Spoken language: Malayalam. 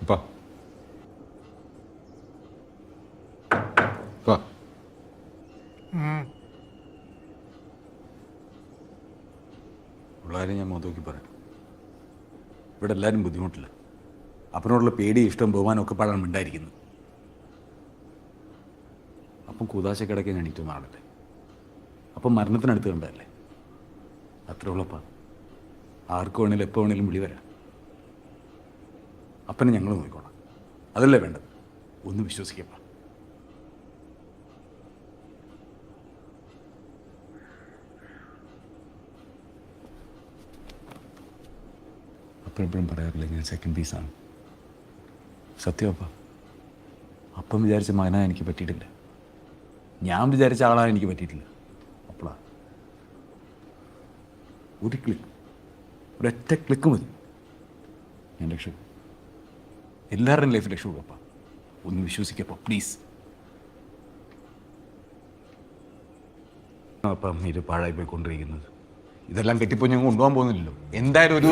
അപ്പാ അപ്പാ ഉള്ള കാര്യം ഞാൻ നോക്കി പറയാം. ഇവിടെ എല്ലാവരും ബുദ്ധിമുട്ടില്ല. അപ്പനോടുള്ള പേടി ഇഷ്ടം ബഹുമാനം ഒക്കെ പാടാൻ ഉണ്ടായിരിക്കുന്നത്. അപ്പം കൂതാശക്കിടയ്ക്ക് എണീറ്റ് നാളല്ലേ. അപ്പം മരണത്തിനടുത്ത് കണ്ടതല്ലേ. അത്ര ഉള്ളപ്പാ ആർക്ക് വേണേലും എപ്പോൾ വേണേലും വിളി വരാം. അപ്പനെ ഞങ്ങൾ നോക്കിക്കോളാം. അതല്ലേ വേണ്ടത്. ഒന്ന് വിശ്വസിക്കപ്പാ. അപ്പം എപ്പോഴും പറയാറില്ല ഞാൻ സെക്കൻഡ് പീസാണ്. സത്യമപ്പാ. അപ്പം വിചാരിച്ച മകനാ എനിക്ക് പറ്റിയിട്ടില്ല. ഞാൻ വിചാരിച്ച ആളാണ് എനിക്ക് പറ്റിയിട്ടില്ല. അപ്പോളാ ഒരു ക്ലിക്ക്, ഒരൊറ്റ ക്ലിക്ക് മതി ഞാൻ രക്ഷപ്പെടും. എല്ലാവരുടെയും ലൈഫ് രക്ഷപ്പെടും. ഒന്ന് വിശ്വസിക്കപ്പോ പ്ലീസ്. അപ്പം ഇത് പാഴായി പോയിക്കൊണ്ടിരിക്കുന്നത്. ഇതെല്ലാം കെട്ടിപ്പോയി ഞാൻ കൊണ്ടുപോകാൻ പോകുന്നില്ലല്ലോ. എന്തായാലും ഒരു